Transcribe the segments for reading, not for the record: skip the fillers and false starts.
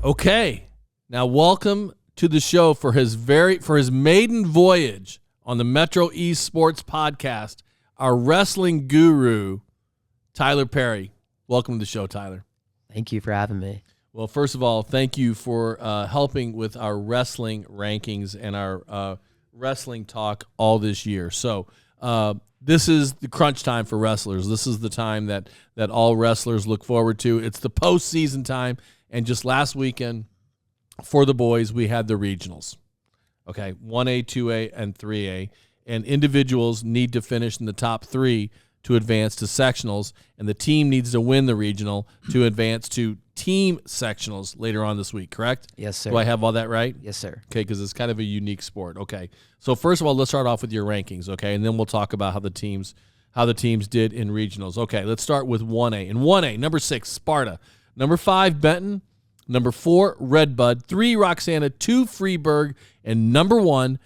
Okay, now welcome to the show for his maiden voyage on the Metro East Sports Podcast, our wrestling guru, Tyler Perry. Welcome to the show, Tyler. Thank you for having me. Well, first of all, thank you for helping with our wrestling rankings and our wrestling talk all this year. So this is the crunch time for wrestlers. This is the time that all wrestlers look forward to. It's the postseason time. And just last weekend for the boys, we had the regionals. Okay, 1A, 2A, and 3A. And individuals need to finish in the top three to advance to sectionals. And the team needs to win the regional to advance to team sectionals later on this week, correct? Yes, sir. Do I have all that right? Yes, sir. Okay, because it's kind of a unique sport. Okay, so first of all, let's start off with your rankings, okay? And then we'll talk about how the teams did in regionals. Okay, let's start with 1A. In 1A, number 6, Sparta. Number 5, Benton. Number 4, Redbud. 3, Roxana. 2, Freeburg. And number 1,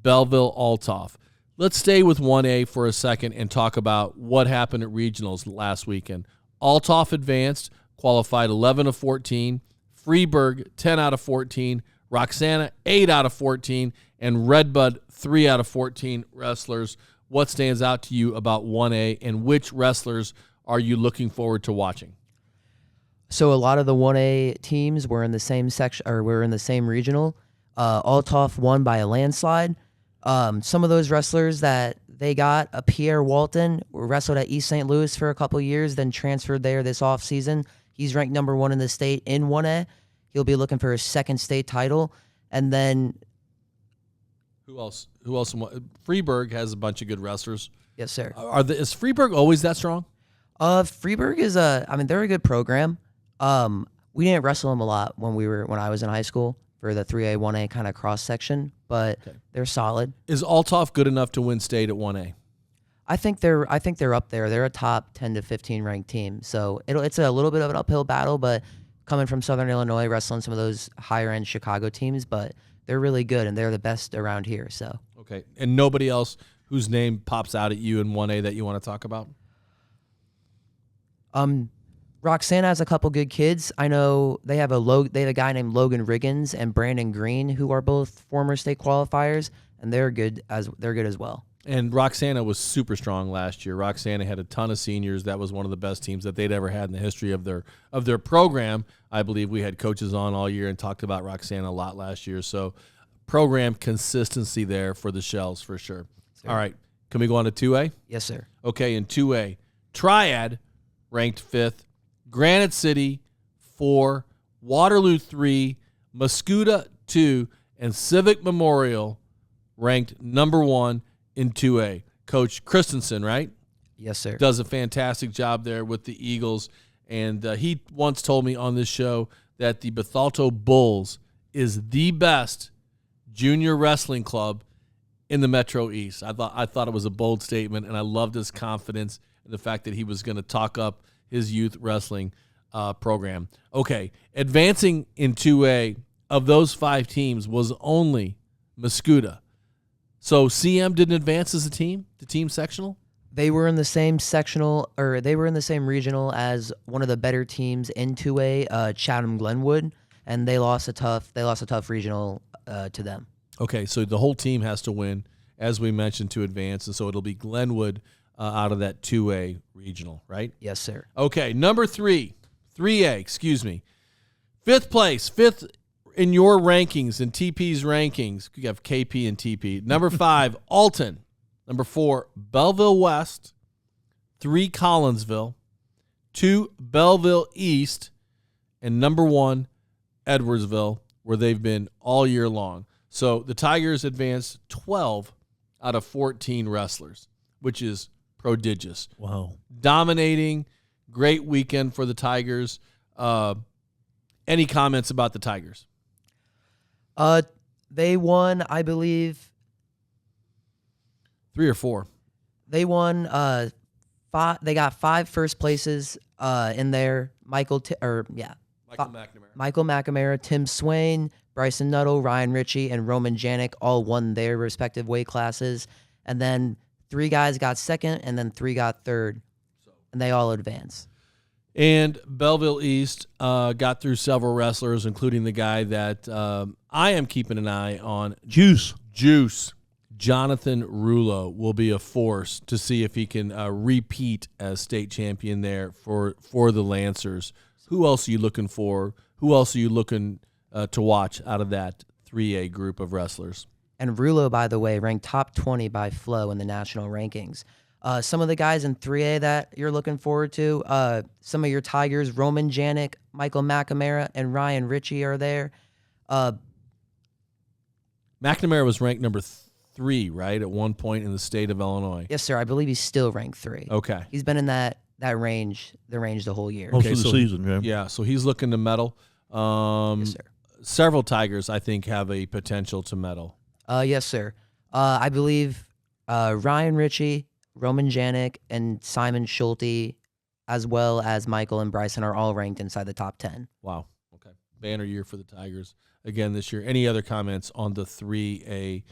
Belleville-Althoff. Let's stay with 1A for a second and talk about what happened at regionals last weekend. Althoff advanced, qualified 11 of 14. Freeburg, 10 out of 14. Roxana, 8 out of 14. And Redbud, 3 out of 14 wrestlers. What stands out to you about 1A, and which wrestlers are you looking forward to watching? So a lot of the 1A teams were in the same section, or were in the same regional. Althoff won by a landslide. Some of those wrestlers that they got, Pierre Walton, wrestled at East St. Louis for a couple years, then transferred there this offseason. He's ranked number 1 in the state in 1A. He'll be looking for his second state title. And then Who else? Freeburg has a bunch of good wrestlers. yes, sir. Is Freeburg always that strong? Freeburg is they're a good program. We didn't wrestle them a lot when I was in high school for the 3A, 1A kind of cross section, but they're solid. Is Althoff good enough to win state at 1A? I think they're up there. They're a top 10 to 15 ranked team. So it's a little bit of an uphill battle, but coming from Southern Illinois, wrestling some of those higher end Chicago teams, but they're really good and they're the best around here. So okay, and nobody else whose name pops out at you in 1A that you want to talk about? Roxana has a couple good kids. I know they have a guy named Logan Riggins and Brandon Green, who are both former state qualifiers, and they're good as well. And Roxana was super strong last year. Roxana had a ton of seniors. That was one of the best teams that they'd ever had in the history of their program. I believe we had coaches on all year and talked about Roxana a lot last year. So program consistency there for the Shells for sure. Sir. All right, can we go on to 2A? Yes, sir. Okay, in 2A, Triad ranked 5th. Granite City, 4, Waterloo, 3, Muscuda, 2, and Civic Memorial ranked number 1 in 2A. Coach Christensen, right? Yes, sir. Does a fantastic job there with the Eagles. And he once told me on this show that the Bethalto Bulls is the best junior wrestling club in the Metro East. I thought it was a bold statement, and I loved his confidence and the fact that he was going to talk up his youth wrestling program. Okay, advancing in 2A of those 5 teams was only Muscuda. So CM didn't advance as a team, the team sectional? They were in the same sectional, or they were in the same regional as one of the better teams in 2A, Chatham Glenwood, and they lost a tough regional to them. Okay, so the whole team has to win, as we mentioned, to advance, and so it'll be Glenwood out of that 2A regional, right? Yes, sir. Okay, number 3, 3A, excuse me. 5th place, 5th in your rankings, in TP's rankings. You have KP and TP. Number 5, Alton. Number 4, Belleville West. 3, Collinsville. 2, Belleville East. And number 1, Edwardsville, where they've been all year long. So the Tigers advanced 12 out of 14 wrestlers, which is prodigious. Wow. Dominating, great weekend for the Tigers. Any comments about the Tigers? They won, I believe. 3 or 4. They won 5. They got 5 first places in there. Michael McNamara, Tim Swain, Bryson Nuttall, Ryan Ritchie, and Roman Janik all won their respective weight classes. And then 3 guys got second, and then 3 got third. And they all advanced. And Belleville East got through several wrestlers, including the guy that I am keeping an eye on. Juice. Jonathan Rulo will be a force to see if he can repeat as state champion there for the Lancers. Who else are you looking for? Who else are you looking to watch out of that 3A group of wrestlers? And Rulo, by the way, ranked top 20 by Flow in the national rankings. Some of the guys in 3A that you're looking forward to, some of your Tigers, Roman Janik, Michael McNamara, and Ryan Ritchie are there. McNamara was ranked number 3, right, at one point in the state of Illinois. Yes, sir. I believe he's still ranked 3. Okay. He's been in that range, the whole year. Most Okay, of the so- season, yeah. Yeah, so he's looking to medal. Yes, sir. Several Tigers, I think, have a potential to medal. Yes, sir. I believe Ryan Ritchie, Roman Janik, and Simon Schulte, as well as Michael and Bryson, are all ranked inside the top 10. Wow. Okay. Banner year for the Tigers again this year. Any other comments on the 3A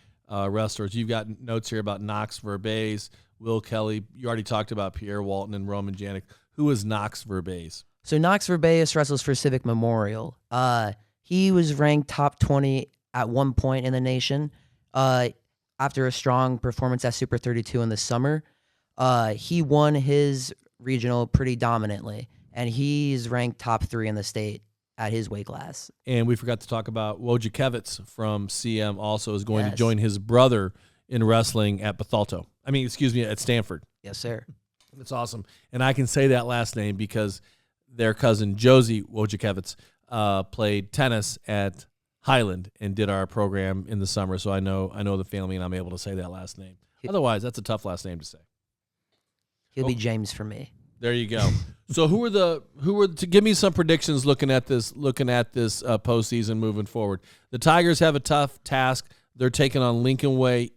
wrestlers? You've got notes here about Knox Verbaze, Will Kelly. You already talked about Pierre Walton and Roman Janik. Who is Knox Verbaze? So Knox Verbaeus wrestles for Civic Memorial. He was ranked top 20 at one point in the nation. After a strong performance at Super 32 in the summer, he won his regional pretty dominantly, and he's ranked top 3 in the state at his weight class. And we forgot to talk about Wojciechowicz from CM also is going to Yes. join his brother in wrestling at at Stanford. Yes, sir. That's awesome. And I can say that last name because their cousin Josie Wojciechowicz played tennis at Highland and did our program in the summer. So I know the family, and I'm able to say that last name. Otherwise, that's a tough last name to say. He'll be James for me. There you go. So who were to give me some predictions looking at this postseason moving forward? The Tigers have a tough task. They're taking on Lincoln Way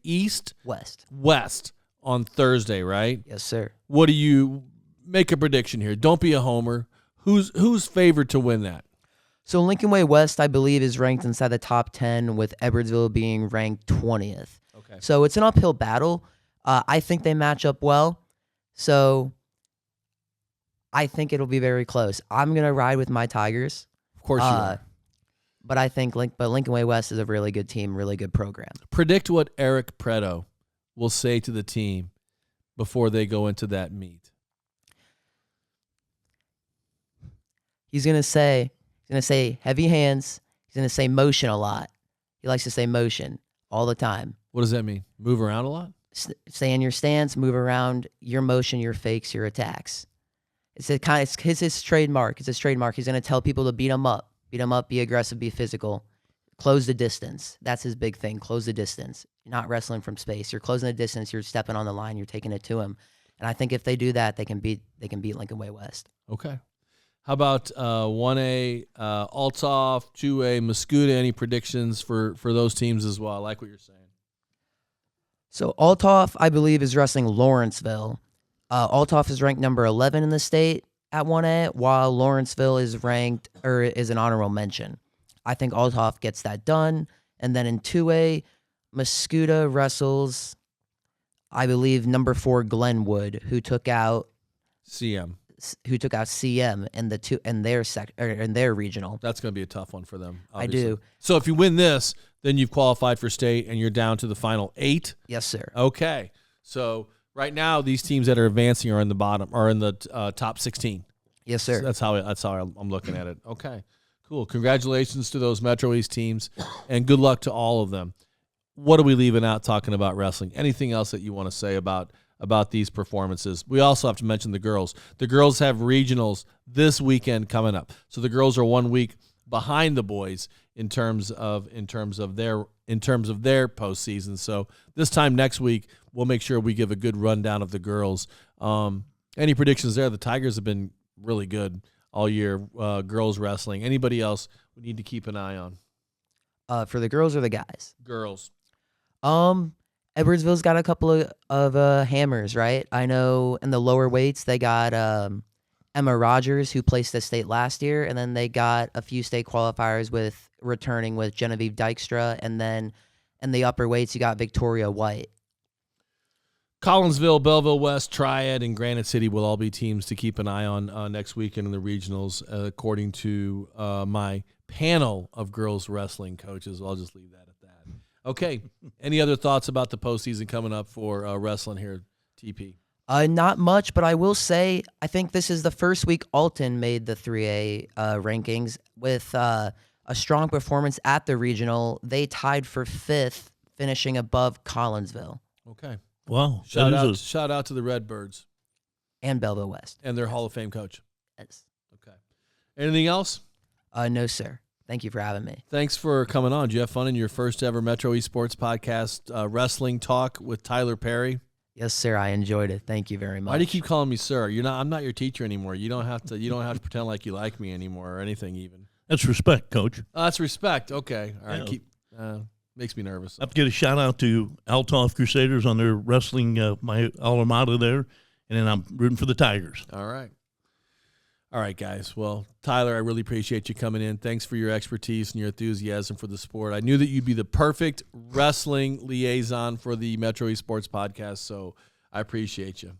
West on Thursday, right? Yes, sir. What do you make a prediction here? Don't be a homer. Who's favored to win that? So Lincoln Way West, I believe, is ranked inside the top 10, with Edwardsville being ranked 20th. Okay. So it's an uphill battle. I think they match up well. So I think it'll be very close. I'm going to ride with my Tigers. Of course you are. But I think Lincoln Way West is a really good team, really good program. Predict what Eric Preto will say to the team before they go into that meet. He's going to say heavy hands. He's going to say motion a lot. He likes to say motion all the time. What does that mean? Move around a lot? Stay in your stance, move around, your motion, your fakes, your attacks. It's his trademark. It's his trademark. He's going to tell people to beat him up, be aggressive, be physical, close the distance. That's his big thing. Close the distance. You're not wrestling from space. You're closing the distance. You're stepping on the line. You're taking it to him. And I think if they do that, they can beat Lincoln Way West. Okay. How about 1A Althoff, 2A Muscuda? Any predictions for those teams as well? I like what you're saying. So Althoff, I believe, is wrestling Lawrenceville. Althoff is ranked number 11 in the state at 1A, while Lawrenceville is ranked or is an honorable mention. I think Althoff gets that done. And then in 2A, Muscuda wrestles, I believe, number 4 Glenwood, who took out CM. in their regional. That's going to be a tough one for them. I Obviously. do. So if you win this, then you've qualified for state and you're down to the final 8. Yes, sir. Okay. So right now, these teams that are advancing are in the top 16. Yes, sir. So that's how I'm looking at it. Okay. Cool. Congratulations to those Metro East teams, and good luck to all of them. What are we leaving out talking about wrestling? Anything else that you want to say about these performances? We also have to mention the girls. The girls have regionals this weekend coming up. So the girls are 1 week behind the boys in terms of their postseason. So this time next week, we'll make sure we give a good rundown of the girls. Any predictions there? The Tigers have been really good all year. Girls wrestling. Anybody else we need to keep an eye on? For the girls or the guys? Girls. Edwardsville's got a couple of hammers, right? I know in the lower weights they got Emma Rogers, who placed the state last year, and then they got a few state qualifiers returning with Genevieve Dykstra, and then in the upper weights you got Victoria White. Collinsville, Belleville West, Triad, and Granite City will all be teams to keep an eye on next weekend in the regionals, according to my panel of girls wrestling coaches. I'll just leave that at that. Okay. Any other thoughts about the postseason coming up for wrestling here, TP? Not much, but I will say I think this is the first week Alton made the 3A rankings with a strong performance at the regional. They tied for 5th, finishing above Collinsville. Okay. Wow. Shout out to the Redbirds. And Belleville West. And their Hall of Fame coach. Yes. Okay. Anything else? No, sir. Thank you for having me. Thanks for coming on. Did you have fun in your first ever Metro Esports podcast, Wrestling Talk with Tyler Perry? Yes, sir. I enjoyed it. Thank you very much. Why do you keep calling me sir? I'm not your teacher anymore. You don't have to pretend like you like me anymore or anything even. That's respect, Coach. That's respect. Okay. All right. Yeah. Makes me nervous. I have to get a shout out to Althoff Crusaders on their wrestling, my alma mater there, and then I'm rooting for the Tigers. All right, guys. Well, Tyler, I really appreciate you coming in. Thanks for your expertise and your enthusiasm for the sport. I knew that you'd be the perfect wrestling liaison for the Metro Esports podcast, so I appreciate you.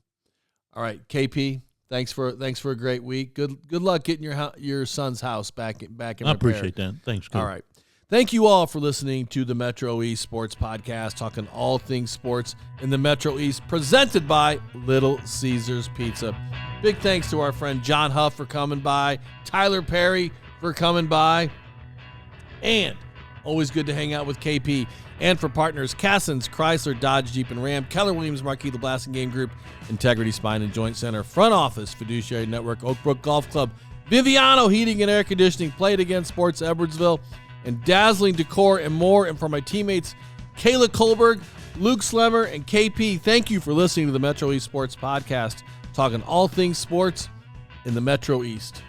All right, KP, thanks for a great week. Good luck getting your son's house back in repair. I appreciate that. Thanks, Coach. All right. Thank you all for listening to the Metro East Sports Podcast, talking all things sports in the Metro East, presented by Little Caesars Pizza. Big thanks to our friend John Huff for coming by, Tyler Perry for coming by, and always good to hang out with KP. And for partners, Cassens, Chrysler, Dodge, Jeep, and Ram, Keller Williams, Marquis, the Blasting Game Group, Integrity Spine and Joint Center, Front Office, Fiduciary Network, Oak Brook Golf Club, Viviano Heating and Air Conditioning, Play It Again Sports, Edwardsville, and Dazzling Decor and more. And for my teammates, Kayla Kohlberg, Luke Slemmer, and KP, thank you for listening to the Metro East Sports Podcast, talking all things sports in the Metro East.